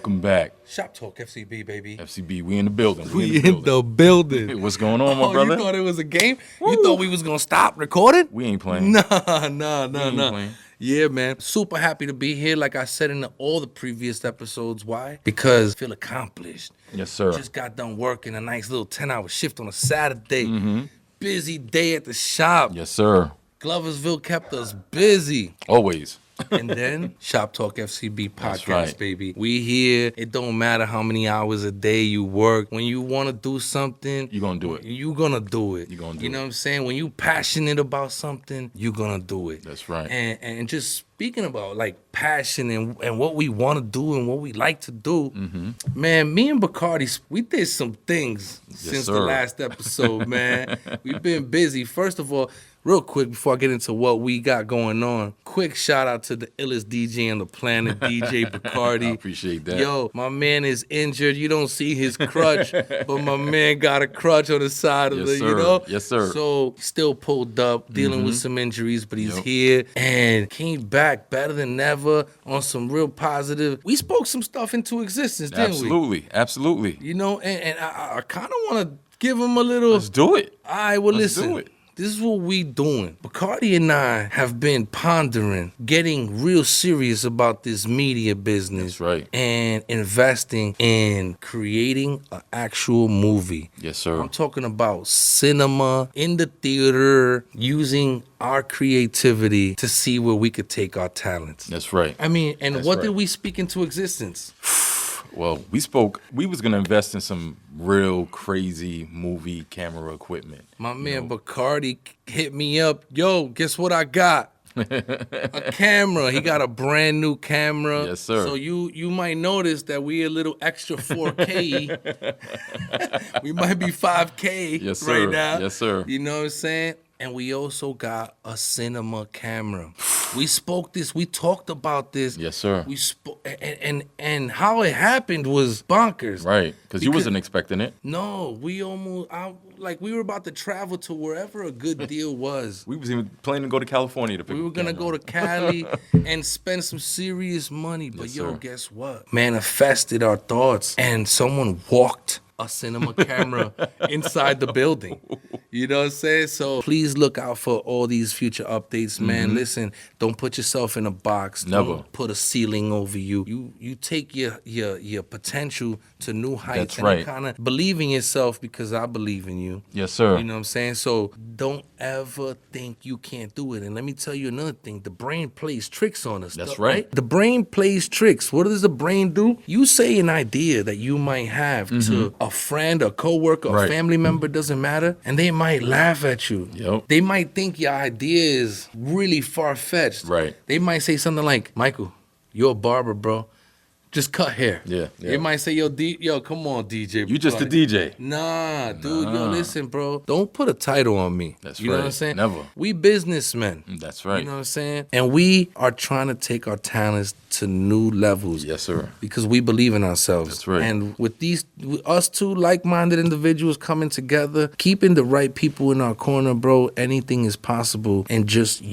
Welcome back. Shop Talk FCB, baby. FCB, we in the building. We in the building. What's going on, my brother? You thought it was a game? Woo. You thought we was going to stop recording? We ain't playing. Nah. Yeah, man. Super happy to be here. Like I said in all the previous episodes. Why? Because I feel accomplished. Yes, sir. Just got done working a nice little 10-hour shift on a Saturday. Busy day at the shop. Yes, sir. Gloversville kept us busy. Always. And then Shop Talk FCB podcast, right. baby. We here. It don't matter how many hours a day you work. When you want to do something, You're going to do it. You're going to do it. You're going to do You know what I'm saying? When you passionate about something, you're going to do it. That's right. And just speaking about like passion and what we want to do and what we like to do, man, me and Bacardi, we did some things since the last episode, man. We've been busy. First of all, real quick, before I get into what we got going on, quick shout out to the illest DJ on the planet, DJ Bacardi. I appreciate that. Yo, my man is injured. You don't see his crutch, but my man got a crutch on the side of you know? Yes, sir. So, still pulled up, dealing with some injuries, but he's here and came back better than ever on some real positive. We spoke some stuff into existence, didn't we? Absolutely. You know, and I kind of want to give him a little. Let's do it. All right, well, Let's listen. do it. This is what we doing. Bacardi and I have been pondering, getting real serious about this media business. That's right. And investing in creating an actual movie. Yes, sir. I'm talking about cinema, in the theater, using our creativity to see where we could take our talents. That's right. I mean, and That's what right. did we speak into existence? Well, we was going to invest in some real crazy movie camera equipment. My man Bacardi hit me up. Yo, guess what I got? A camera. He got a brand new camera. Yes, sir. So you might notice that we a little extra 4K. We might be 5K Yes, sir. right now. Yes, sir. You know what I'm saying? And we also got a cinema camera. We spoke this. We talked about this. Yes, sir. We spoke, and how it happened was bonkers. Right, because you wasn't expecting it. No, we were about to travel to wherever a good deal was. We was even planning to go to California to pick We were gonna go to Cali and spend some serious money, but Yes, yo, sir. guess what? Manifested our thoughts, and someone walked a cinema camera inside the building. You know what I'm saying? So please look out for all these future updates, man. Listen, don't put yourself in a box. Never. Don't put a ceiling over you. You take your potential to new heights. That's right. And kind of believe in yourself because I believe in you. Yes, sir. You know what I'm saying? So don't ever think you can't do it. And let me tell you another thing. The brain plays tricks on us. That's right. The brain plays tricks. What does the brain do? You say an idea that you might have to a friend, a coworker, a Right. family member, doesn't matter, and they might laugh at you. Yep. They might think your idea is really far-fetched. Right. They might say something like, Michael, you're a barber, bro. Just cut hair. Yeah. They might say, yo, come on, DJ. You just a Bacardi. DJ. Nah, dude, yo, listen, bro. Don't put a title on me. That's you know what right. I'm saying? Never. We businessmen. That's right. You know what I'm saying? And we are trying to take our talents to new levels. Yes, sir. Because we believe in ourselves. That's right. And with us two like-minded individuals coming together, keeping the right people in our corner, bro, anything is possible. And just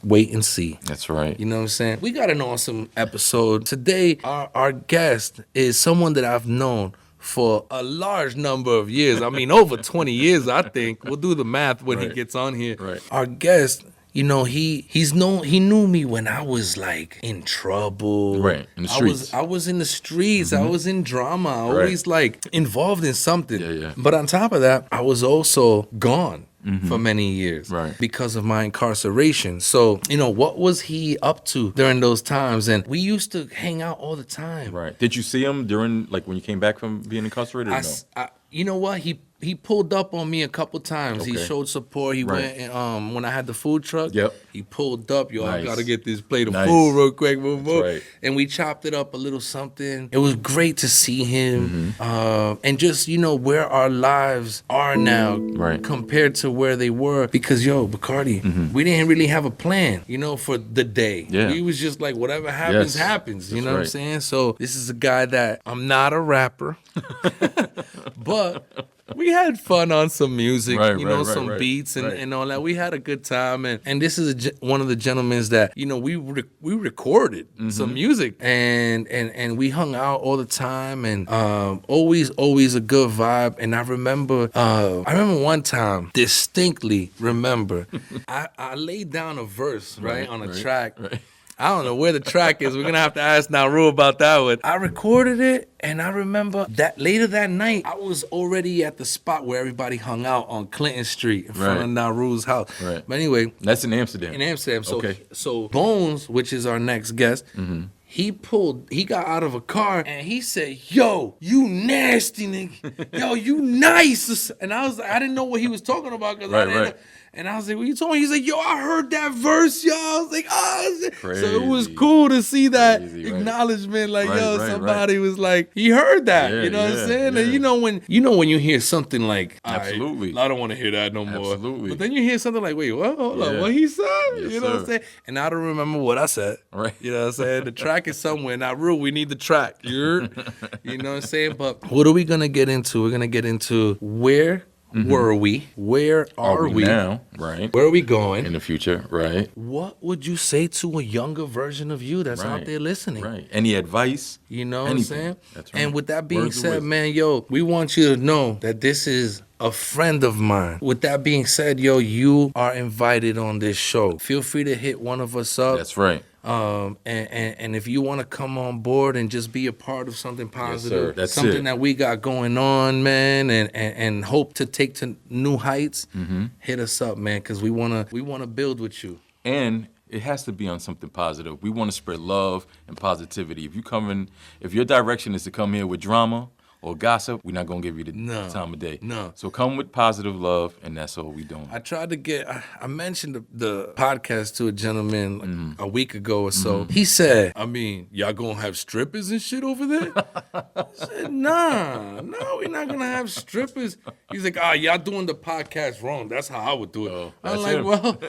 wait and see. That's right. You know what I'm saying? We got an awesome episode. Today, our guest is someone that I've known for a large number of years. I mean, over 20 years, I think. We'll do the math when he gets on here. Right. Our guest, you know, he knew me when I was like in trouble. Right, in the streets. I was in the streets. I was in drama. Always like involved in something. Yeah. But on top of that, I was also gone. For many years, Right. because of my incarceration. So, you know, what was he up to during those times? And we used to hang out all the time. Right. Did you see him during, like, when you came back from being incarcerated? Or no? You know what? He pulled up on me a couple times. He Okay. showed support. He Right. went when I had the food truck. Yep. He pulled up. Yo, I Nice. gotta get this plate of Nice. food real quick. Boom, boom. right. And we chopped it up a little something. It was great to see him. And just, you know, where our lives are now Right. compared to where they were. Because, yo, Bacardi, we didn't really have a plan, you know, for the day. Yeah. We was just like, whatever happens, Yes. happens. You That's know what I'm right. saying? So this is a guy that I'm not a rapper. But we had fun on some music, Right, some beats and all that. We had a good time, and this is one of the gentlemen that we recorded some music and we hung out all the time, and always a good vibe. And I remember one time distinctly remember I laid down a verse on a track. Right. I don't know where the track is. We're going to have to ask Naru about that one. I recorded it, and I remember that later that night, I was already at the spot where everybody hung out on Clinton Street in front of Naru's house. Right. But anyway. That's in Amsterdam. So Bones, which is our next guest, he got out of a car and he said, "Yo, you nasty nigga. Yo, you nice." And I didn't know what he was talking about because I didn't know. And I was like, "What you talking?" He's like, "Yo, I heard that verse, yo." I was like, "Oh." Crazy. So it was cool to see that acknowledgement. Like, somebody was like, he heard that. You know what I'm saying? Yeah. And when you hear something like, absolutely, I don't want to hear that no more. Absolutely. But then you hear something like, wait, what? Hold on, what he said? Yes, you know what I'm saying? And I don't remember what I said. Right. You know what I'm saying? The track is somewhere. Not real. We need the track. You know what I'm saying? But what are we gonna get into? We're gonna get into where. Were we? Where are we now? Right. Where are we going? In the future, right. What would you say to a younger version of you that's out there listening? Right. Any advice? You know what I'm saying? That's right. And with that being said, man, we want you to know that this is a friend of mine. With that being said, you are invited on this show. Feel free to hit one of us up. That's right. And if you want to come on board and just be a part of something positive, That's something that we got going on, man, and hope to take to new heights, hit us up, man, because we wanna build with you. And it has to be on something positive. We want to spread love and positivity. If your direction is to come here with drama or gossip, we're not going to give you the time of day. No. So come with positive love, and that's all we doing. I tried to I mentioned the podcast to a gentleman a week ago or so. He said, y'all going to have strippers and shit over there? I said, no, we're not going to have strippers. He's like, y'all doing the podcast wrong. That's how I would do it. I'm like, well,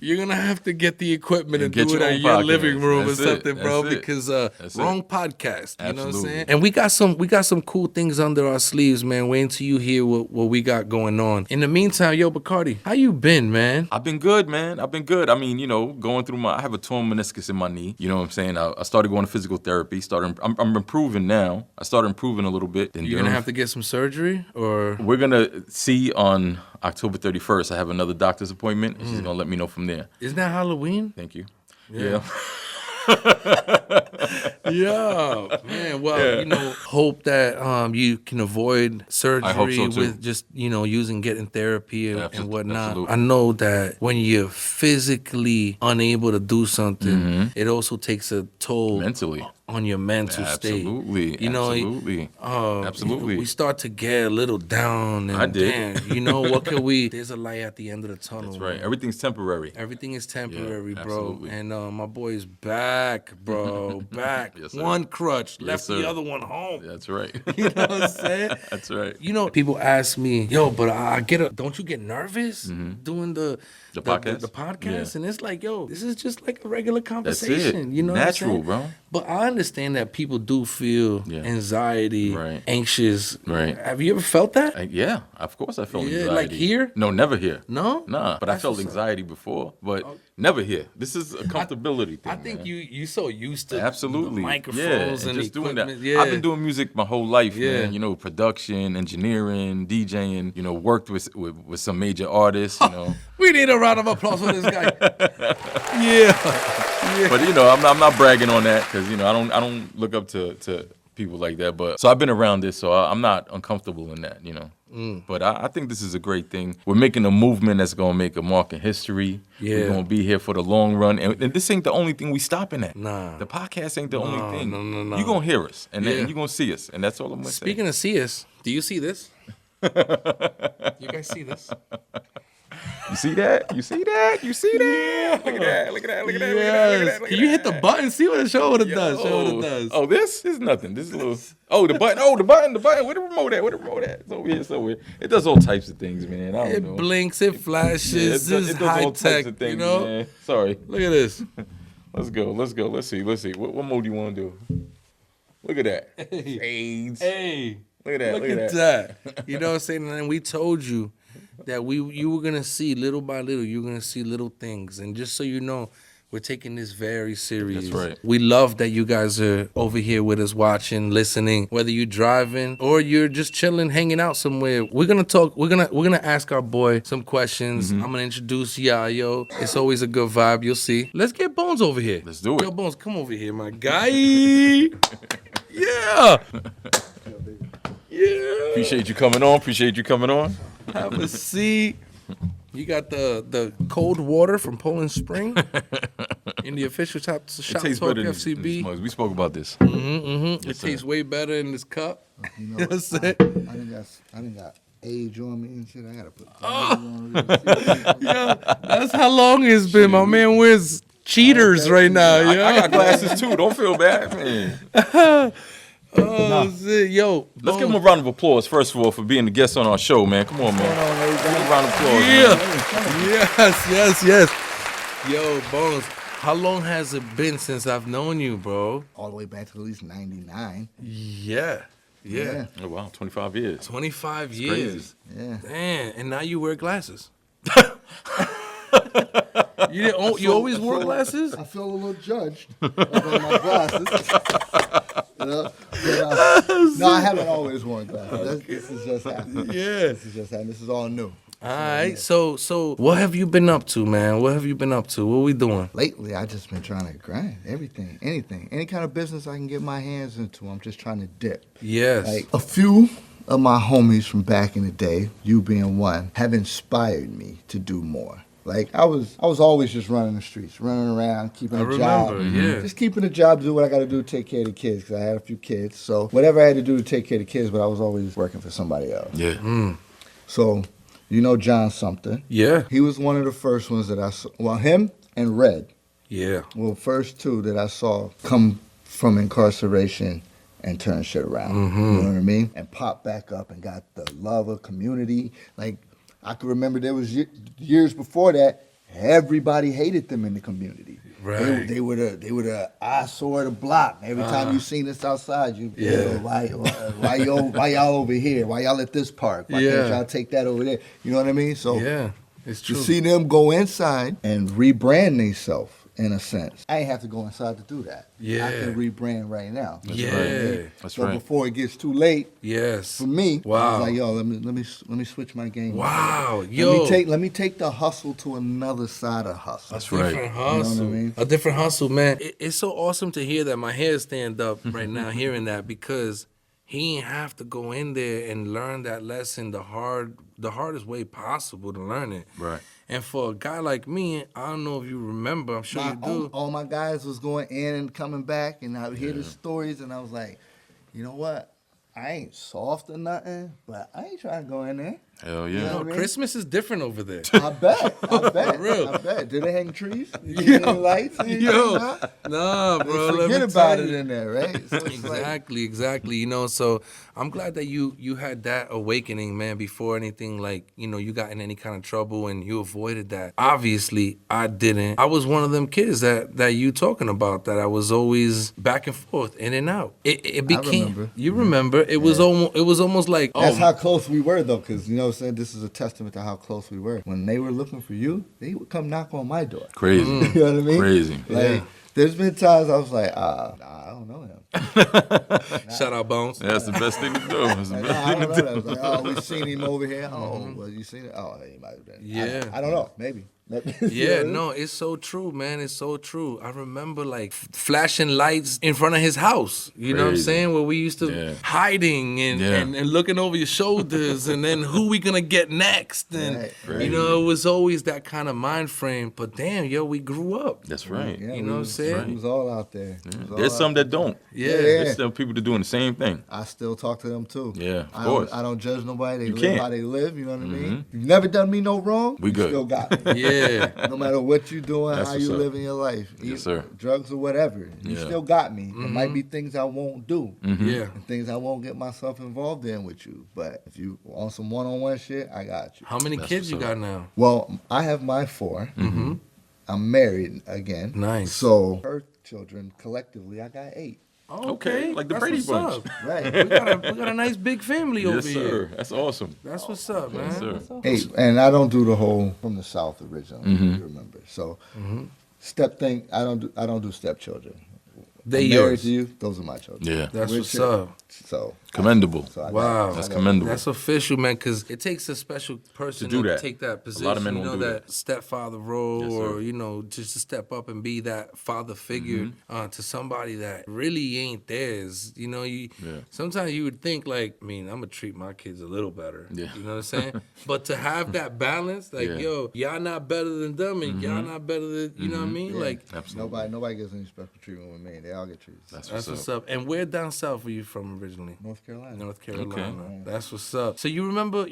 you're going to have to get the equipment and do it in your living room or something, bro, because wrong podcast. You know what I'm saying? And we got some cool things under our sleeves, man. Wait until you hear what we got going on. In the meantime, Bacardi, how you been, man? I've been good, man. I've been good. Going through I have a torn meniscus in my knee. You know what I'm saying? I started going to physical therapy. I'm improving now. I started improving a little bit. You're going to have to get some surgery, or? We're going to see on October 31st. I have another doctor's appointment, and she's going to let me know from there. Isn't that Halloween? Thank you. Yeah. Yeah, man. Well, hope that you can avoid surgery. I hope so too. With just getting therapy and whatnot. Absolutely. I know that when you're physically unable to do something, it also takes a toll mentally on your mental state. Absolutely. We start to get a little down. And I did. What could we? There's a light at the end of the tunnel. That's right. Man. Everything's temporary. Everything is temporary, bro. Absolutely. And my boy's back, bro. Back. Yes, sir. One crutch, left sir. the other one home. That's right. You know what I'm saying? That's right. People ask me, but don't you get nervous doing the podcast? The podcast? Yeah. And it's like, this is just like a regular conversation. That's it. You know Natural, what I'm saying? bro. But I understand that people do feel anxiety, anxious. Right. Have you ever felt that? Of course I felt anxiety. Like here? No, never here. No? Nah, but I felt anxiety before, but never here. This is a comfortability thing. I think you so used to absolutely the microphones and just doing that. Yeah. I've been doing music my whole life, man. Production, engineering, DJing. Worked with some major artists. We need a round of applause for this guy. Yeah. But I'm not bragging on that because I don't look up to people like that. But so I've been around this, so I'm not uncomfortable in that. But I think this is a great thing. We're making a movement that's gonna make a mark in history. Yeah. We're gonna be here for the long run, and this ain't the only thing we stopping at. Nah, the podcast ain't the only thing. No. You gonna hear us, and then you gonna see us, and that's all I'm gonna say. Speaking of see us, do you see this? You guys see this? You see that? You see that? You see that? Look at that. Look at that. Look at that. Yes. Can you hit the button? See what it show what it does. Show what it does. Oh, this is nothing. This is a little. Oh, the button. Oh, the button. Where the remote at? Where the remote at? It's over here somewhere. It does all types of things, man. I don't know. It blinks. It flashes. This is high tech. Things, man. Sorry. Look at this. Let's go. Let's see. What mode do you want to do? Look at that. Fades. Hey. Look at that. Look at that. You know what I'm saying? And then we told you that you were gonna see little by little, you're gonna see little things. And just so you know, we're taking this very serious. That's right. We love that you guys are over here with us watching, listening, whether you're driving or you're just chilling, hanging out somewhere. We're gonna talk, we're gonna ask our boy some questions. I'm gonna introduce Yayo. It's always a good vibe, you'll see. Let's get Bones over here. Let's do it. Yo, Bones, come over here, my guy. Yeah. Yeah. Appreciate you coming on. Have a seat. You got the cold water from Poland Spring in the official Shop Talk FCB. Smugs. We spoke about this. It tastes way better in this cup. You know, That's I it. didn't got age on me and shit. I gotta put on me. Yeah, that's how long it's been. My man wears cheaters right now. I Yeah. got glasses too. Don't feel bad, man. Oh, shit. Yo, Let's give him a round of applause, first of all, for being the guest on our show, man. Come on, man. Give him a round of applause. Yeah. Yes. Yo, Bones, how long has it been since I've known you, bro? All the way back to at least 99. Yeah. Oh, wow, 25 years. 25 years. crazy. Yeah. Man, and now you wear glasses. You always wore glasses? I feel a little judged about my glasses. You know? But, no, I haven't always worn glasses. This is just happening. Yeah. This is just happening. This is all new. All right. So what have you been up to, man? What have you been up to? What we doing? Lately, I just been trying to grind everything, anything, any kind of business I can get my hands into. I'm just trying to dip. Yes. Like a few of my homies from back in the day, you being one, have inspired me to do more. Like I was always just running the streets, running around, keeping a job. Yeah. Just keeping a job, do what I got to do to take care of the kids, because I had a few kids. So whatever I had to do to take care of the kids, but I was always working for somebody else. Yeah. So, you know John Sumter. Yeah. He was one of the first ones that I saw. Well, him and Red. Yeah. Well, first two that I saw come from incarceration and turn shit around. You know what I mean? And pop back up and got the love of community. Like, I can remember there was years before that, everybody hated them in the community. Right. They were the eyesore of the block. Every time you seen us outside, why y'all over here? Why y'all at this park? Why can't y'all take that over there? You know what I mean? So it's to true. see them go inside and rebrand themselves, in a sense. I ain't have to go inside to do that. Yeah. I can rebrand right now. That's So right. before it gets too late, Yes. for me, I Wow. was like, yo, let me switch my game. Wow. Yo. Let me take the hustle to another side of hustle. That's right. Different hustle. You know what I mean? A different hustle, man. It's so awesome to hear that. My hair stand up right now hearing that, because he ain't have to go in there and learn that lesson the hardest way possible to learn it. Right. And for a guy like me, I don't know if you remember, I'm sure you do. All my guys was going in and coming back, and I would hear the stories, and I was like, you know what? I ain't soft or nothing, but I ain't trying to go in there. Hell You know yeah. what I mean? Christmas is different over there. I bet. real. I bet. Do they hang trees? Yo. Any lights? Anything? Yo. Nah? Nah, They bro. let forget me about tell it you. in there, right? So it's like, Exactly. You know, so I'm glad that you had that awakening, man, before anything, like, you know, you got in any kind of trouble and you avoided that. Obviously, I didn't. I was one of them kids that you talking about, that I was always back and forth, in and out. It became. remember. You remember? It was almost like, that's oh, how close we were, though, because, you know what I'm saying? This is a testament to how close we were. When they were looking for you, they would come knock on my door. Crazy. You know what I mean? Crazy. Like, there's been times I was like, nah, I don't know him. shout out Bones. That's the best thing to do. That's the Like, best nah, I thing don't to know do. him. Like, oh, we seen him over here. Oh, well, you seen it? Oh, he might have been. Yeah. I don't know. Maybe. Yeah, no, it's so true, man. It's so true. I remember like flashing lights in front of his house. You know what I'm Crazy. saying? Where we used to hiding and looking over your shoulders, and then who we gonna get next? And Right. you know, it was always that kind of mind frame. But damn, yo, we grew up. That's right. Yeah, You know what I'm saying? It was all out there. It was all There's out some that don't. Yeah. There's some people that doing the same thing. I still talk to them too. Yeah, of I course. I don't judge nobody. They You live can't. how they live. You know what I mean? You've never done me no wrong. We you good. Still got me. Yeah. No matter what you doing, That's how what's you up. living your life, Yes, sir. drugs or whatever, you Yeah. still got me. There might be things I won't do, Yeah. and things I won't get myself involved in with you. But if you want some one-on-one shit, I got you. How many That's kids you what's got now? Well, I have my 4. I'm married again. Nice. So her children collectively, I got 8. Okay, like the that's Brady what's Bunch. up. Right. We got a nice big family over Yes, here. sir. That's awesome. That's what's up, man. Yes, sir. That's awesome. Hey, and I don't do the whole from the South originally. Mm-hmm. You remember? So step thing, I don't do stepchildren. They I'm married yours. to you. Those are my children. Yeah. That's what's Richard, up. So Commendable. So I got- Wow. That's I got- commendable. That's official, man, because it takes a special person To do that. take that A position. lot of men you won't know, do that that. stepfather role, Yes, or, sir. you know, just to step up and be that father figure to somebody that really ain't theirs. You know, sometimes you would think, like, I mean, I'm going to treat my kids a little better. Yeah. You know what I'm saying? But to have that balance, like, Yeah. yo, y'all not better than them, and y'all not better than, you know what I mean? Yeah. Like, Absolutely. Nobody gets any special treatment with me. They all get treated. That's that's what's what's up. up. And where down south were you from originally? North Carolina. North Carolina. Okay. That's what's up. So you remember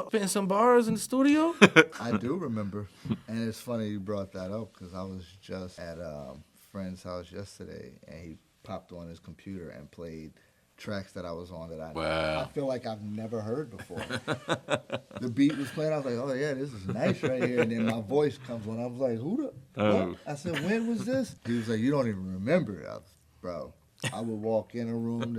spitting some bars in the studio? I do remember, and it's funny you brought that up because I was just at a friend's house yesterday, and he popped on his computer and played tracks that I was on that I Wow. feel like I've never heard before. The beat was playing. I was like, oh yeah, this is nice right here. And then my voice comes on. I was like, who the? Oh. What? I said, when was this? He was like, you don't even remember it. I was, bro. I would walk in a room.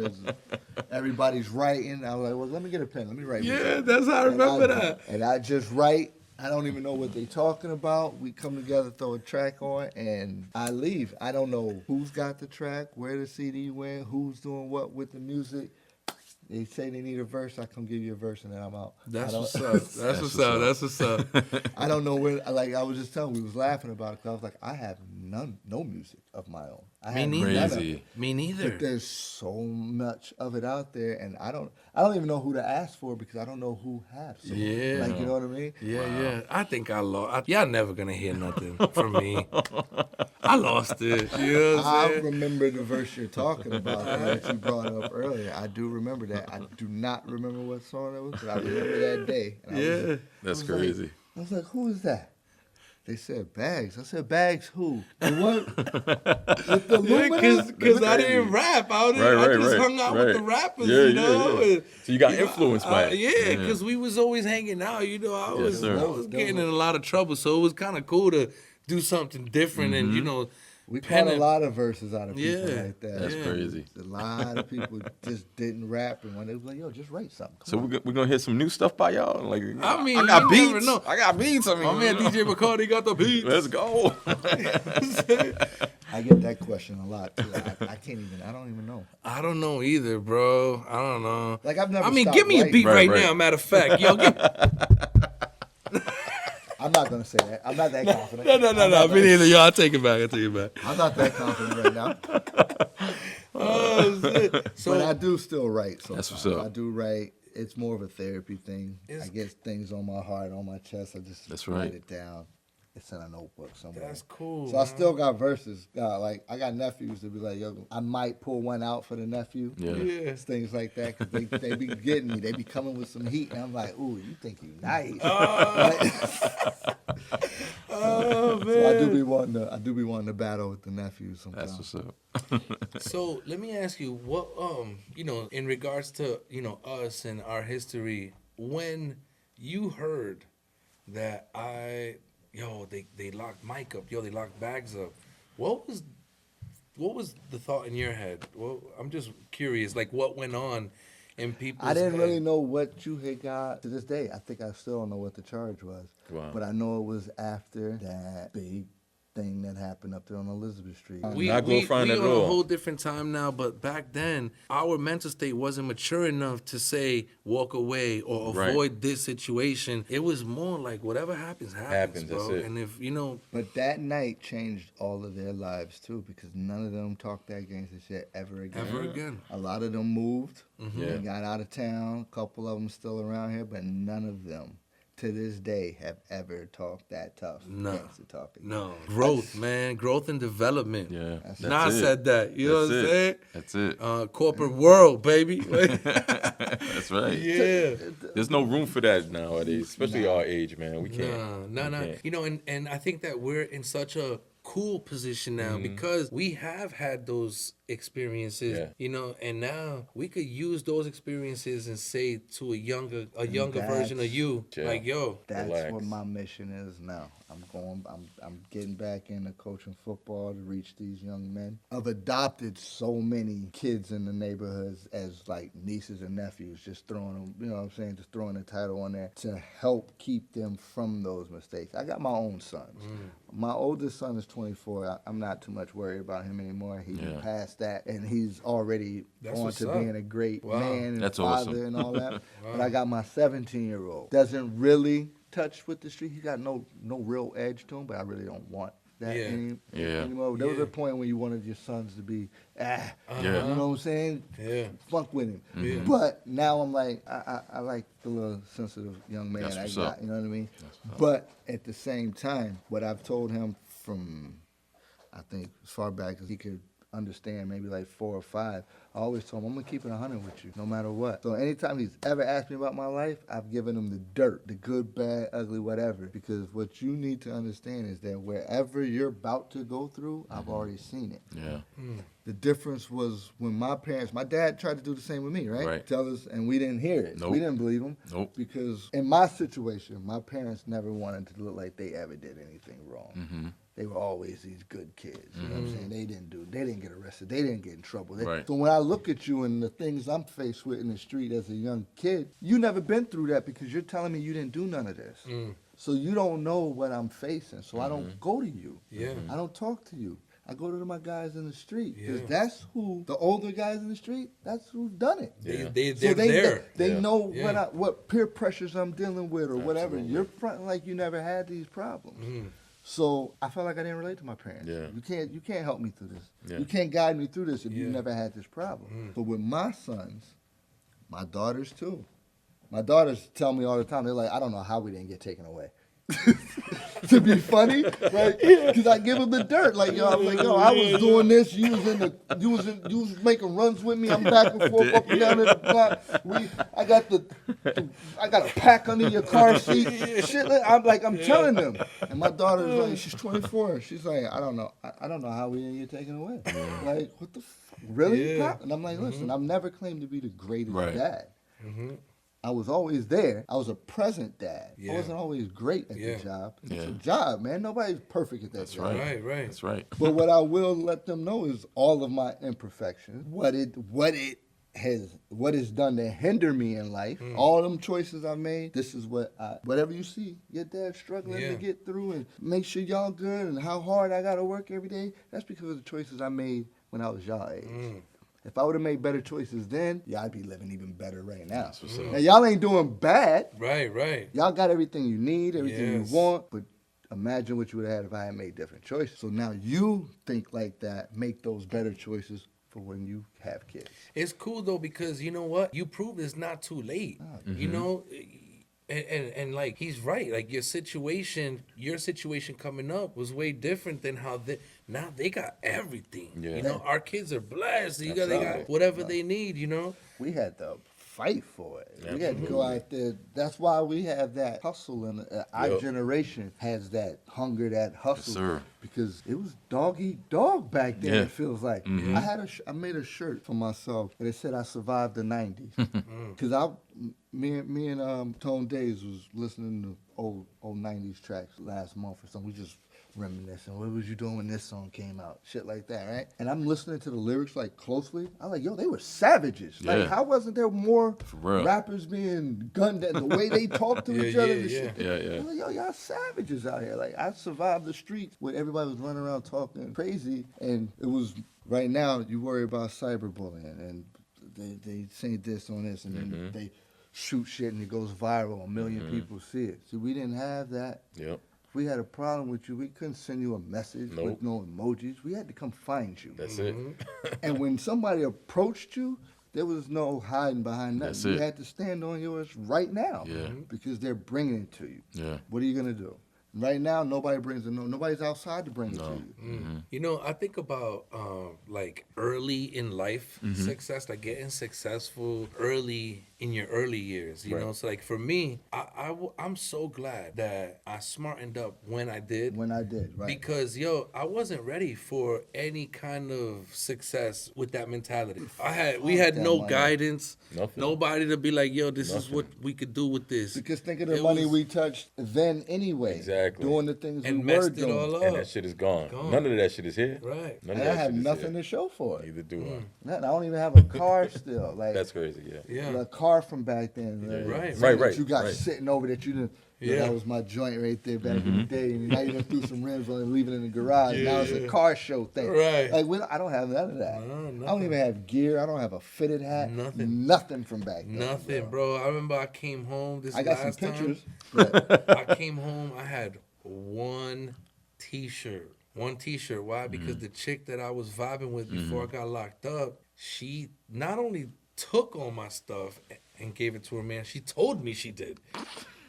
Everybody's writing. I was like, well, let me get a pen. Let me write. Yeah, that's how I remember that. And I just write. I don't even know what they talking about. We come together, throw a track on, and I leave. I don't know who's got the track, where the CD went, who's doing what with the music. They say they need a verse. I come give you a verse, and then I'm out. That's I don't- what's up. That's what's up. That's what's up. I don't know where. Like I was just telling, we was laughing about it. 'Cause I was like, I have no music of my own. I Me have neither. none of Crazy. it. Me neither. But there's so much of it out there, and I don't even know who to ask for because I don't know who has. So, Yeah. like you know what I mean. Yeah. I think I lost. Y'all never gonna hear nothing from me. I lost it. You know what I'm I saying? remember the verse you're talking about that you brought up earlier. I do remember that. I do not remember what song it was, but I remember that day. And Yeah. That's I was crazy. I was like, who is that? They said Bags. I said, Bags who? And what? With the Luminous? Because I didn't rap. I just hung out with the rappers, you know. And, So you got influenced by it. yeah, because we was always hanging out. You know, I was sir. getting in a lot of trouble, so it was kind of cool to do something different and, you know, We caught pen a and- lot of verses out of people Yeah. like that. That's crazy. A lot of people just didn't rap, and when they was like, "Yo, just write something." So we're gonna hear some new stuff by y'all. Like, I mean, I got you beats. never know. I got beats. I mean, My man DJ McCarty got the beats. Let's go. I get that question a lot too. I can't even. I don't even know. I don't know either, bro. I don't know. Like I've never. I mean, stopped give me a writing. beat right, Right. now. Matter of fact, yo, I'm not gonna say that. I'm not that confident. no. Me neither. Yo, I'll take it back. I'm not that confident right now. Oh, shit. So But I do still write. Sometimes. That's what's up. I do write. It's more of a therapy thing. It's- I get things on my heart, on my chest. I just That's write right. it down. It's in a notebook somewhere. that's cool. So I still got verses. Like I got nephews to be like, yo, I might pull one out for the nephew. Yeah. It's things like that because they be getting me. They be coming with some heat, and I'm like, ooh, you think you nice? Oh man. So I do be wanting to battle with the nephews sometimes. That's what's up. So let me ask you, what you know, in regards to, you know, us and our history, when you heard that they locked Mike up, they locked Bags up, what was the thought in your head? Well, I'm just curious, like what went on in people's I didn't head? really know what you had got to this day. I think I still don't know what the charge was. Wow. But I know it was after that big thing that happened up there on Elizabeth Street. We Not glorifying we at on a all. whole different time now, but back then our mental state wasn't mature enough to say walk away or Right. avoid this situation. It was more like whatever happens, Happens, bro. that's it. And if you know, But that night changed all of their lives too, because none of them talked that gangster shit ever again. ever again, A lot of them moved Yeah. and got out of town. A couple of them still around here, but none of them to this day have ever talked that tough No. gangster talk again. no growth, man, growth and development. Yeah. Nas said that. You know what I'm saying? That's it. Corporate world, baby. That's right. Yeah. There's no room for that nowadays, especially our age, man. We can't. No. We can't. You know, and I think that we're in such a cool position now because we have had those experiences, Yeah. you know, and now we could use those experiences and say to a younger version of that's- you, Chill. like, yo, That's Relax. what my mission is now. I'm getting back into coaching football to reach these young men. I've adopted so many kids in the neighborhoods as like nieces and nephews, just throwing them, you know what I'm saying, just throwing the title on there to help keep them from those mistakes. I got my own sons. My oldest son is 24. I'm not too much worried about him anymore. He's Yeah. past that, and he's already That's on what's to up. being a great Wow. man and That's father awesome. and all that. But I got my 17-year-old. Doesn't really touch with the street. He got no real edge to him, but I really don't want that Yeah. anymore. There was Yeah. a point when you wanted your sons to be, Yeah. you know what I'm saying? Yeah. Fuck with him. Yeah. But now I'm like, I like the little sensitive young man That's I what's got, up. you know what I mean? That's what's up. But at the same time, what I've told him from, I think, as far back as he could understand, maybe like 4 or 5, I always told him, I'm going to keep it 100 with you, no matter what. So anytime he's ever asked me about my life, I've given him the dirt, the good, bad, ugly, whatever. Because what you need to understand is that wherever you're about to go through, I've already seen it. Yeah. The difference was when my dad tried to do the same with me, right? Right. Tell us, and we didn't hear it. Nope. We didn't believe him. Nope. Because in my situation, my parents never wanted to look like they ever did anything wrong. Mm-hmm. They were always these good kids. You know what I'm saying? They didn't get arrested. They didn't get in trouble. Right. So when I look at you and the things I'm faced with in the street as a young kid, you never been through that because you're telling me you didn't do none of this. So you don't know what I'm facing. So I don't go to you. Yeah. I don't talk to you. I go to my guys in the street because Yeah. that's who the older guys in the street. That's who's done it. Yeah. They're So there. They Yeah. know Yeah. what peer pressures I'm dealing with or whatever. Absolutely. You're fronting like you never had these problems. So I felt like I didn't relate to my parents. Yeah. You can't help me through this. Yeah. You can't guide me through this if you Yeah. never had this problem. But with my sons, my daughters too. My daughters tell me all the time, they're like, I don't know how we didn't get taken away. To be funny, right? Because I give them the dirt. Like, yo, I'm like, yo, I was doing this. You was making runs with me. I'm back and forth up and down the block. I got a pack under your car seat. Shit, I'm telling them. And my daughter's like, she's 24. She's like, I don't know how we didn't get taken away. Like, what the fuck? Really? Yeah. Pop? And I'm like, listen, I've never claimed to be the greatest Right. dad. I was always there. I was a present dad. Yeah. I wasn't always great at Yeah. the job. It's Yeah. a job, man. Nobody's perfect at that That's job. right. Right. That's right. But what I will let them know is all of my imperfections, what it's done to hinder me in life, all them choices I made. This is whatever you see your dad struggling Yeah. to get through and make sure y'all good and how hard I gotta work every day. That's because of the choices I made when I was y'all age. If I would have made better choices then, I'd be living even better right now. That's what's up. Now y'all ain't doing bad. Right. Y'all got everything you need, everything Yes. you want, but imagine what you would have had if I had made different choices. So now you think like that, make those better choices for when you have kids. It's cool though because you know what? You proved it's not too late. You know, and like he's right. Like your situation coming up was way different than how now they got everything. Yeah. You know, our kids are blessed. They got Absolutely. whatever they need. You know. We had to fight for it. We had to Absolutely. go out there. That's why we have that hustle, and our Yep. generation has that hunger, that hustle. Yes, sir. Because it was dog eat dog back then. Yeah. It feels like I made a shirt for myself, and it said I survived the '90s. Because me and Tone Days was listening to old '90s tracks last month or something. We just reminiscing. What was you doing when this song came out? Shit like that, right? And I'm listening to the lyrics like closely. I'm like, yo, they were savages. Yeah. Like, how wasn't there more For real. rappers being gunned down? The way they talk to each other, and shit. Yeah. I'm like, yo, y'all savages out here. Like, I survived the streets where everybody was running around talking crazy, and it was right now. You worry about cyberbullying, and they say this on this, and then they shoot shit, and it goes viral. A million people see it. See, we didn't have that. Yep. If we had a problem with you, we couldn't send you a message with Nope. no emojis. We had to come find you. That's it. And when somebody approached you, there was no hiding behind nothing. That's You it. had to stand on yours right now Yeah. because they're bringing it to you. Yeah. What are you going to do? Right now, nobody brings it. Nobody's outside to bring it to you. You know, I think about like early in life success, like getting successful early in your early years. You know, so like for me, I'm so glad that I smartened up when I did. When I did, right? Because I wasn't ready for any kind of success with that mentality. We had that no money. guidance, Nothing. nobody to be like, yo, this is what we could do with this. Because think of the It money was- we touched then anyway. Exactly. Doing the things and we were messed it doing. all up. And that shit is gone. None of that shit is here. Right. None And of I that have shit is nothing here. to show for it. Neither do I. Nothing. I don't even have a car still. Like That's crazy. Yeah. Yeah. a car from back then. Right. Something Right. that you got right. sitting over that you didn't. Yeah. That was my joint right there back in the day. And now you done threw some rims on it and leave it in the garage. Now it's a car show thing. Right. Like I don't have none of that. No, I don't even have gear. I don't have a fitted hat. Nothing. Nothing from back then. Nothing, bro. I remember I came home this I got some last pictures. time. But I came home, I had one t-shirt. One t-shirt. Why? Because the chick that I was vibing with before I got locked up, she not only took all my stuff and gave it to her man, she told me she did.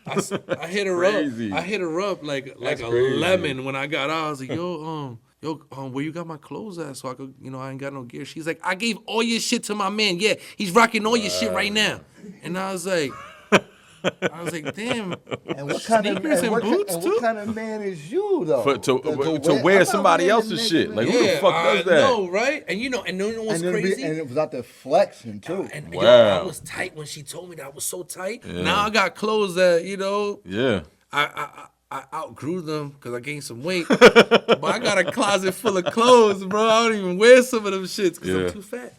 I hit her Crazy. up. I hit her up like a crazy. lemon when I got out. I was like, yo, where you got my clothes at? So I could, I ain't got no gear. She's like, I gave all your shit to my man. Yeah, he's rocking all your shit right now. And I was like, damn. and what kind of Sneakers and boots, what too? kind of man is you though? To wear somebody else's shit. Like, who the fuck does that? No, right? And and no one was crazy. And it was out there flexing too. And Wow. I was tight when she told me that I was so tight. Now I got clothes that Yeah. I outgrew them because I gained some weight. But I got a closet full of clothes, bro. I don't even wear some of them shits because I'm too fat.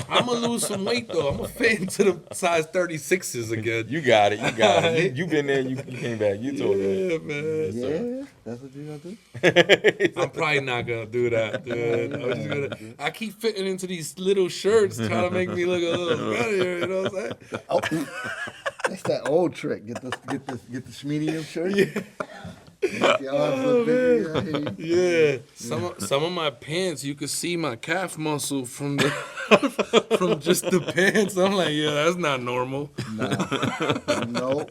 I'm going to lose some weight, though. I'm going to fit into the size 36s again. You got it. You been there. You came back. You told me. Yeah, man. Yeah, that's what you gonna do. I'm probably not going to do that, dude. I keep fitting into these little shirts trying to make me look a little better, you know what I'm saying? Oh, that's that old trick. Get the medium shirt. Yeah. Make your arms look bigger. I hear you. Yeah. Some of my pants, you could see my calf muscle from the from just the pants. I'm like, yeah, that's not normal. No.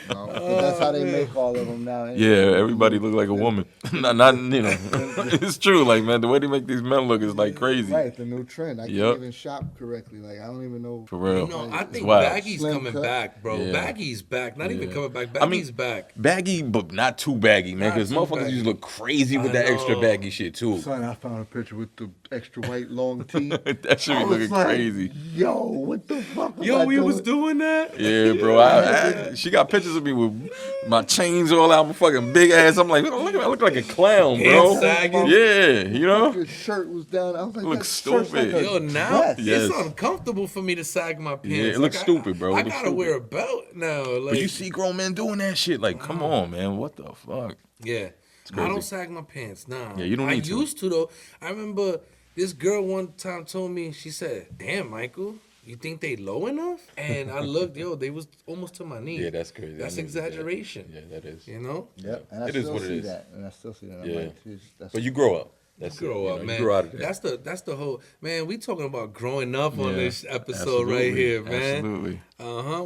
But that's how they make all of them now. Anyway. Yeah, everybody look like a woman. not it's true. Like, man, the way they make these men look is like crazy. Right, the new trend. I can't Yep. even shop correctly. Like I don't even know. For real. I It's think wild. Baggy's Slim coming cut. back, bro. Yeah. Baggy's back. Not even Yeah. coming back. I mean, Baggy's back. Baggy, but not too baggy, man. Not Because too motherfuckers baggy. used to look crazy with I that extra know. baggy shit too. Son, I found a picture with the extra white long tee. That shit be I was looking like, crazy. Yo, what the fuck? Yo, we was doing that? Yeah, bro. She got pictures of me with my chains all out, my fucking big ass. I'm like, I look like a clown, bro. Pants sagging. Yeah, you know. His shirt was down. I was like, Look that shirt's stupid. Like a Yo, now dress. Yes. it's uncomfortable for me to sag my pants. Yeah, it looks stupid, bro. It I looks gotta stupid. wear a belt now. Like, But you see grown men doing that shit. Like, come on, man. What the fuck? yeah, I crazy. don't sag my pants. Nah. Yeah, you don't I need to. used to though. I remember this girl one time told me. She said, "Damn, Michael, you think they low enough?" And I looked, they was almost to my knees. Yeah, that's crazy. I That's never did that. exaggeration. Yeah, that is. You know? Yep. And I It is still what it see is. that. And I still see that. I'm Yeah. like, geez, that's But you grow up. That's Grow it, up, you man. You grow out of that. That's the whole man. We talking about growing up on Yeah, this episode right absolutely, here, man. Absolutely.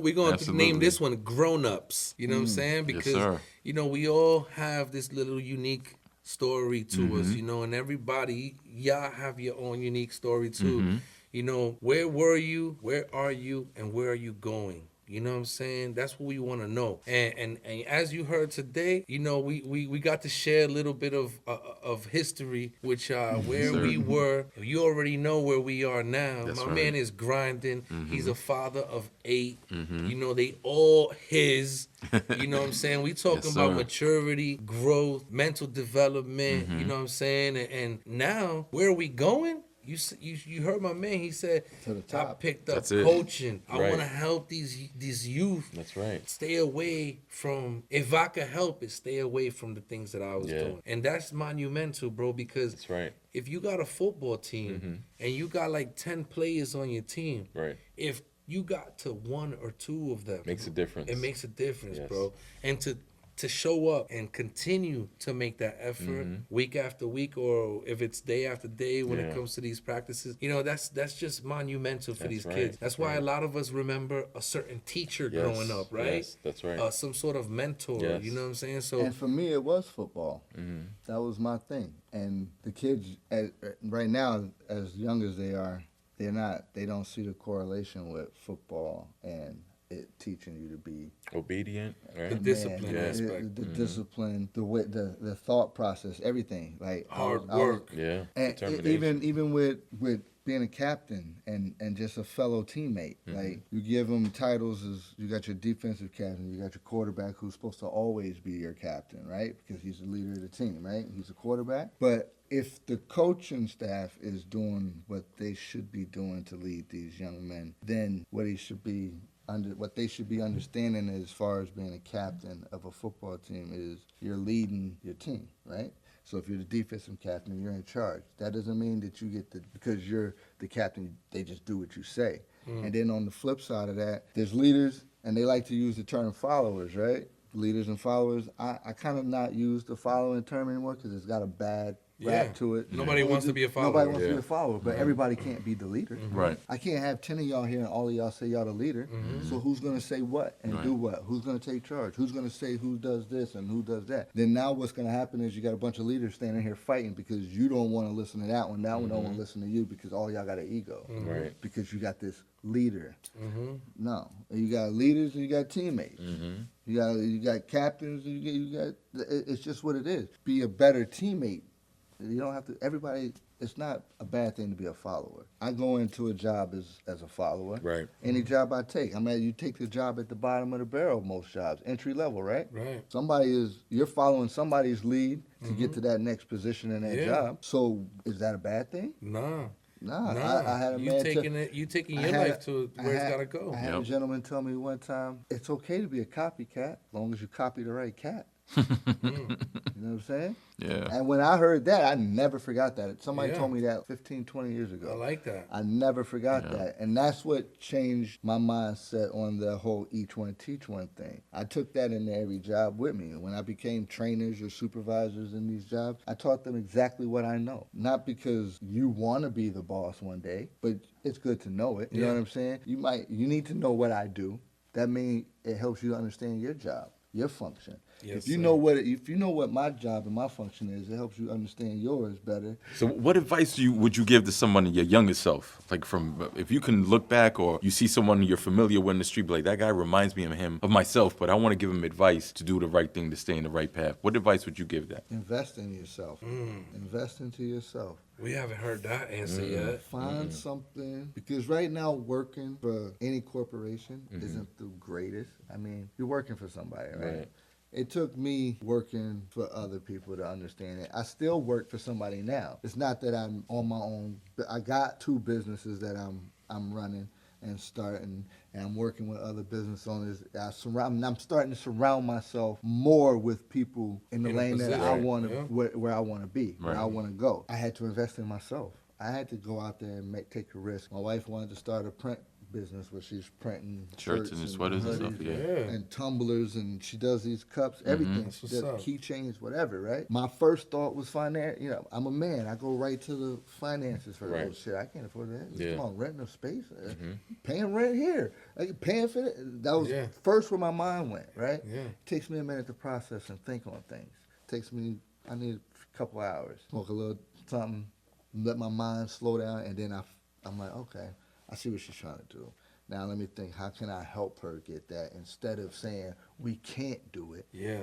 We're going to Absolutely. name this one Grown Ups. You know what I'm saying? Yes, Because sir. we all have this little unique story to Mm-hmm. us, and everybody, y'all have your own unique story too. Mm-hmm. Where were you? Where are you? And where are you going? You know what I'm saying? That's what we want to know. And as you heard today, we got to share a little bit of history, which where we were. You already know where we are now. That's My right. man is grinding. He's a father of 8. They all his. You know what I'm saying? We talking Yes, about sir. maturity, growth, mental development. You know what I'm saying? And now, where are we going? You heard my man. He said, To the I top. picked up That's it. coaching. I Right. want to help these youth That's right. stay away from, if I could help it, stay away from the things that I was Yeah. doing. And that's monumental, bro, because That's right. if you got a football team and you got like 10 players on your team, Right. if you got to 1 or 2 of them, Makes a difference. it makes a difference, Yes. bro. And to to show up and continue to make that effort week after week, or if it's day after day when it comes to these practices, that's just monumental for these kids. That's why a lot of us remember a certain teacher growing up, right? Yes, that's right. Some sort of mentor, Yes. you know what I'm saying? So And for me, it was football. That was my thing. And the kids right now, as young as they are, they don't see the correlation with football and it teaching you to be Obedient, the right? discipline man, aspect, the discipline, the way, the thought process, everything. Like hard I was- work. Yeah, and determination. even with being a captain and just a fellow teammate, like you give them titles as you got your defensive captain, you got your quarterback who's supposed to always be your captain, right? Because he's the leader of the team, right? He's a quarterback. But if the coaching staff is doing what they should be doing to lead these young men, then what they should be understanding as far as being a captain of a football team is you're leading your team, right? So if you're the defensive captain, you're in charge. That doesn't mean that you get because you're the captain, they just do what you say. And then on the flip side of that, there's leaders, and they like to use the term followers, right? Leaders and followers. I kind of not use the following term anymore because it's got a bad rap to it. Nobody wants to be a follower. Nobody wants to be a follower, but everybody can't be the leader. Right. I can't have 10 of y'all here and all of y'all say y'all the leader. So who's going to say what and do what? Who's going to take charge? Who's going to say who does this and who does that? Then now what's going to happen is you got a bunch of leaders standing here fighting because you don't want to listen to that one. That one don't want to listen to you because all y'all got an ego. Right. Because you got this leader. No. You got leaders and you got teammates. You got captains and you got it's just what it is. Be a better teammate. You don't have to. Everybody. It's not a bad thing to be a follower. I go into a job as a follower. Right. Any job I take. I mean, you take the job at the bottom of the barrel. Most jobs, entry level, right? Right. You're following somebody's lead to get to that next position in that Yeah. job. So is that a bad thing? Nah. Nah. Nah. I had a you man. taking I your had life to where it's gotta go. I had a Yep. gentleman tell me one time, it's okay to be a copycat as long as you copy the right cat. You know what I'm saying? Yeah. And when I heard that, I never forgot that. Somebody Yeah. told me that 15, 20 years ago. I like that. I never forgot that. And that's what changed my mindset on the whole each one, teach one thing. I took that into every job with me. When I became trainers or supervisors in these jobs, I taught them exactly what I know. Not because you want to be the boss one day, but it's good to know it. You know Yeah. what I'm saying? You need to know what I do. That means it helps you to understand your job, your function. Yes, if you sir. if you know what my job and my function is, it helps you understand yours better. So, what advice would you give to someone, your younger self? Like, if you can look back, or you see someone you're familiar with in the street, be like, that guy reminds me of myself, but I want to give him advice to do the right thing, to stay in the right path. What advice would you give that? Invest in yourself. Invest into yourself. We haven't heard that answer yet. Find something, because right now working for any corporation isn't the greatest. I mean, you're working for somebody, right? It took me working for other people to understand it. I still work for somebody now. It's not that I'm on my own. I got 2 businesses that I'm running and starting, and I'm working with other business owners. I'm starting to surround myself more with people in the In a lane that I position, want to, yeah. where I want to be, where Right. I want to go. I had to invest in myself. I had to go out there and take a risk. My wife wanted to start a print business where she's printing Shirts and sweaters and stuff, hoodies yeah. and tumblers, and she does these cups, everything. That's She what's does up. keychains, whatever, right? My first thought was finance. You know, I'm a man. I go right to the finances for Right. oh shit, I can't afford that. Yeah. Come on, renting a space, paying rent here, like paying for that. That was Yeah. first where my mind went, right? Yeah. Takes me a minute to process and think on things. I need a couple hours, smoke a little something, let my mind slow down, and then I'm like, okay, I see what she's trying to do. Now let me think, how can I help her get that instead of saying we can't do it? Yeah.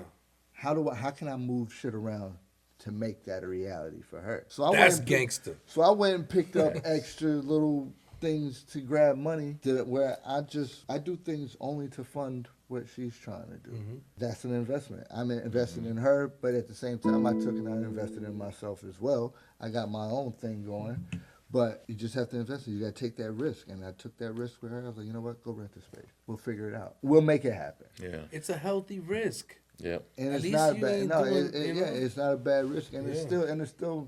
How can I move shit around to make that a reality for her? So I That's went and gangster. So I went and picked up extra little things to grab money to where I do things only to fund what she's trying to do. That's an investment. I'm investing in her, but at the same time I took and I invested in myself as well. I got my own thing going. But you just have to invest it. You got to take that risk. And I took that risk with her. I was like, you know what? Go rent the space. We'll figure it out. We'll make it happen. Yeah. It's a healthy risk. Yep. And At it's least not you bad. ain't No, doing, you know? it's not a bad risk. And Yeah.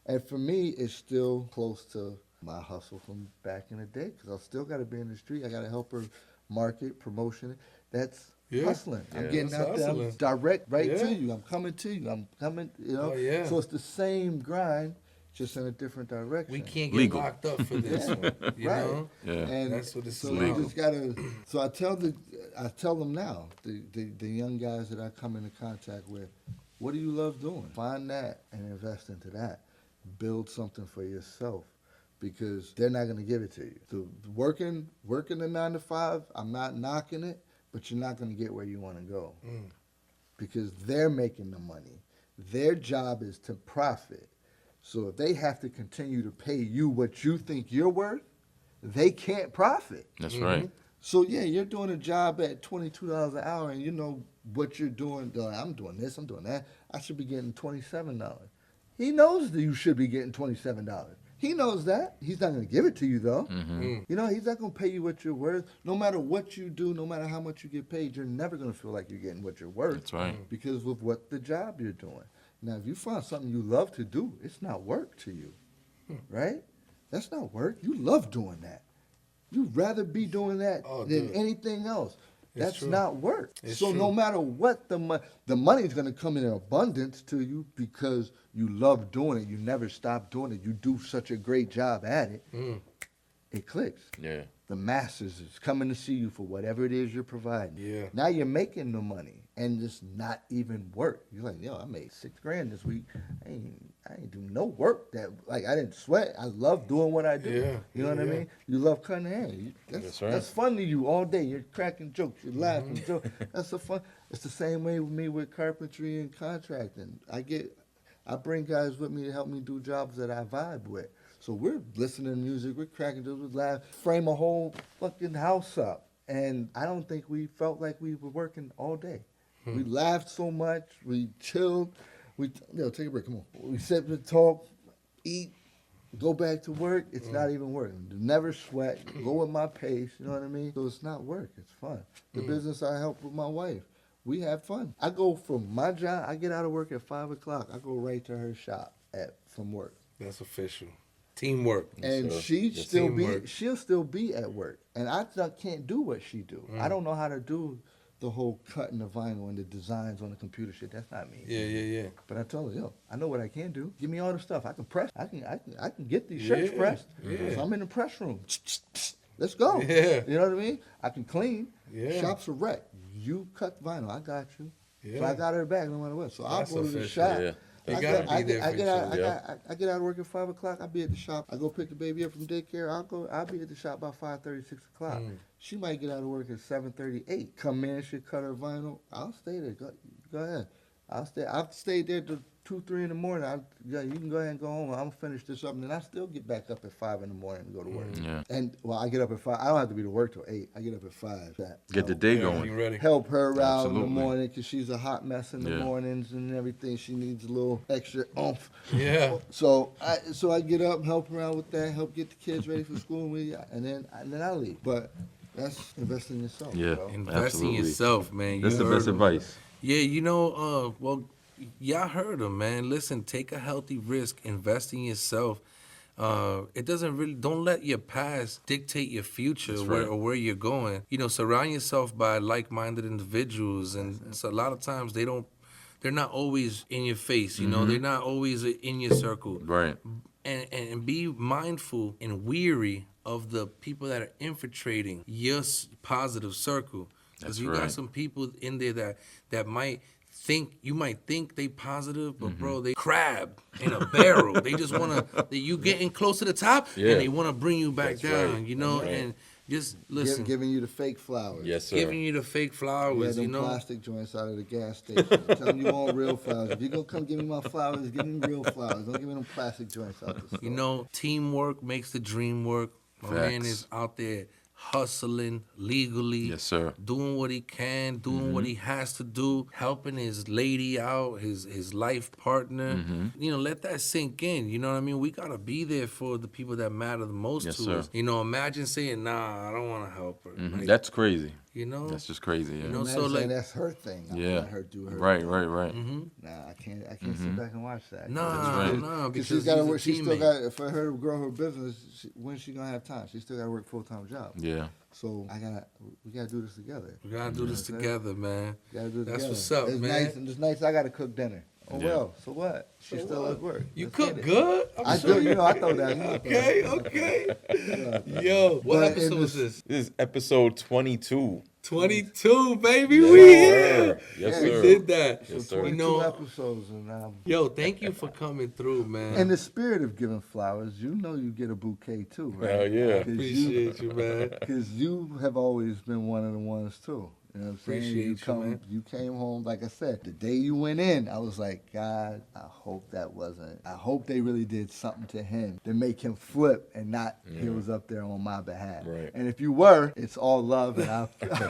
and for me, it's still close to my hustle from back in the day because I still got to be in the street. I got to help her market, promotion. That's hustling. I'm Yeah. getting That's out there. I'm hustling. direct right Yeah. to you. I'm coming to you. I'm coming, Oh, yeah. So it's the same grind, just in a different direction. We can't get Legal. locked up for this Yeah, one. You right. know? Yeah. And That's what it's so about. you just gotta. So I tell them now, the young guys that I come into contact with, what do you love doing? Find that and invest into that. Build something for yourself, because they're not gonna give it to you. So working the 9 to 5, I'm not knocking it, but you're not gonna get where you want to go, because they're making the money. Their job is to profit. So if they have to continue to pay you what you think you're worth, they can't profit. That's right. So yeah, you're doing a job at $22 an hour, and you know what you're doing. I'm doing this, I'm doing that. I should be getting $27. He knows that you should be getting $27. He knows that. He's not going to give it to you though. You know, he's not going to pay you what you're worth. No matter what you do, no matter how much you get paid, you're never going to feel like you're getting what you're worth. That's right. Because of what the job you're doing. Now, if you find something you love to do, it's not work to you, right? That's not work. You love doing that. You'd rather be doing that than anything else. That's true. not work. It's so true. no matter what, the money is going to come in abundance to you because you love doing it. You never stop doing it. You do such a great job at it. It clicks. Yeah. The masses is coming to see you for whatever it is you're providing. Yeah. Now you're making the money, and it's not even work. You're like, yo, I made $6,000 this week. I ain't do no work. That like I didn't sweat. I love doing what I do. Yeah. You know what I mean? You love cutting hair. That's right. That's fun to you all day. You're cracking jokes. You're laughing. That's the fun. It's the same way with me with carpentry and contracting. I bring guys with me to help me do jobs that I vibe with. So we're listening to music, we're cracking jokes, we laugh, frame a whole fucking house up. And I don't think we felt like we were working all day. We laughed so much, we chilled. Take a break, come on. We sit and talk, eat, go back to work. It's not even work. Never sweat, go at my pace, you know what I mean? So it's not work, it's fun. The business I help with my wife, we have fun. I go from my job, I get out of work at 5 o'clock, I go right to her shop from work. That's official. Teamwork. And sir. she'll still be at work. And I can't do what she do. I don't know how to do the whole cutting the vinyl and the designs on the computer shit. That's not me. Yeah. But I told her, yo, I know what I can do. Give me all the stuff. I can press. I can get these shirts pressed. Yeah. So I'm in the press room. Let's go. Yeah. You know what I mean? I can clean. Yeah. Shop's a wreck. You cut vinyl. I got you. Yeah. So I got her back no matter what. So That's I'll go to the official. shop. Yeah. They gotta be there for each other. I get out of work at 5 o'clock. I'll be at the shop. I go pick the baby up from daycare. I'll be at the shop by 5:30, 6 o'clock. She might get out of work at 7:30, 8. Come in, she cut her vinyl. I'll stay there. Go ahead. I've stayed there till 2, 3 in the morning. You can go ahead and go home. I'm gonna finish this up, and then I still get back up at 5 in the morning to go to work. Yeah. And I get up at 5. I don't have to be to work till 8. I get up at 5. Get the day You going. ready? Help her out in the Absolutely. morning because she's a hot mess in the Yeah. mornings and everything. She needs a little extra oomph. Yeah. So I get up, help her out with that, help get the kids ready for school, and then I leave. But that's investing in yourself. Yeah. bro. Invest in Absolutely. yourself, man. That's the heard best him. advice. Yeah, well, y'all heard him, man. Listen, take a healthy risk, invest in yourself. It doesn't really, don't let your past dictate your future That's where, right. or where you're going. Surround yourself by like-minded individuals, and so a lot of times they're not always in your face, they're not always in your circle. Right. And be mindful and weary of the people that are infiltrating your positive circle. Because That's you right. got some people in there that might think they positive, but bro, they crab in a barrel. They just wanna you getting close to the top, Yeah. and they wanna bring you back That's down. right. That's Right. And just listen, Giving you the fake flowers. Yes, sir. giving you the fake Yeah, flowers. them plastic joints out of the gas station. Tell them you want real flowers. If you're going to come give me my flowers, give me real flowers. Don't give me them plastic joints out the store. Teamwork makes the dream work. My man Facts. is out there hustling legally. Yes, sir. Doing what he can, doing what he has to do, helping his lady out, his life partner. Let that sink in. You know what I mean? We gotta be there for the people that matter the most Yes, to sir. us. Imagine saying, nah, I don't wanna help her. Like, That's crazy. You know, That's just crazy. Yeah. You know, Imagine so, like- saying that's her thing. I Yeah. let her do her Right, thing. right, right. Nah, I can't sit back and watch that. Nah, because she's got to work. She's She still got for her to grow her business. When's she gonna have time? She still got to work full-time job. Yeah. So we gotta do this together. We gotta do this together, man. Gotta do it That's together. what's up, it's man. Nice, and it's nice. I gotta cook dinner. Oh Yeah. well, so what? She still at work. You Let's cook get it. good? I do. You know, I throw that. Okay. Yo, what But episode in was this- this? This is episode 22. 22, baby. Yes, We sir. here. Yes, we sir. did that. Yes, sir. You 22 know, episodes, and yo, thank you for coming through, man. in the spirit of giving flowers, you know, you get a bouquet too, right? Hell yeah. Appreciate you, man. Because you have always been one of the ones too. You know what I'm saying? Appreciate you, man. You came home, like I said, the day you went in, I was like, God, I hope I hope they really did something to him to make him flip and not he was up there on my behalf. Right. And if you were, it's all love and you know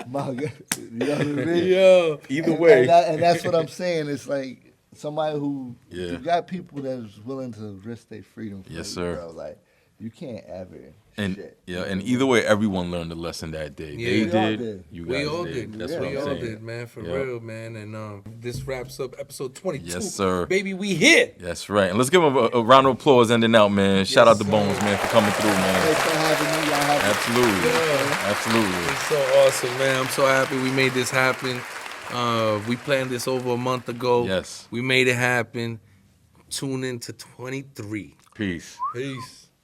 what I mean? Yo, Either way. And that's what I'm saying. It's like somebody who, Yeah. you got people that's willing to risk their freedom for Yes, you, sir. bro. Like, you can't ever And shit. and either way, everone learned a lesson that day. Yeah. They We all did. did. You guys we all did. did. That's Yeah. what We I'm all saying. did, man, for Yep. real, man. And this wraps up episode 22. Yes, sir. Baby, we hit. That's right. And let's give them a round of applause ending out, man. Shout out to sir. Bones, man, for coming through, man. Thanks for having me. Y'all have Absolutely. Yeah. Absolutely. It's so awesome, man. I'm so happy we made this happen. We planned this over a month ago. Yes. We made it happen. Tune in to 23. Peace. Peace.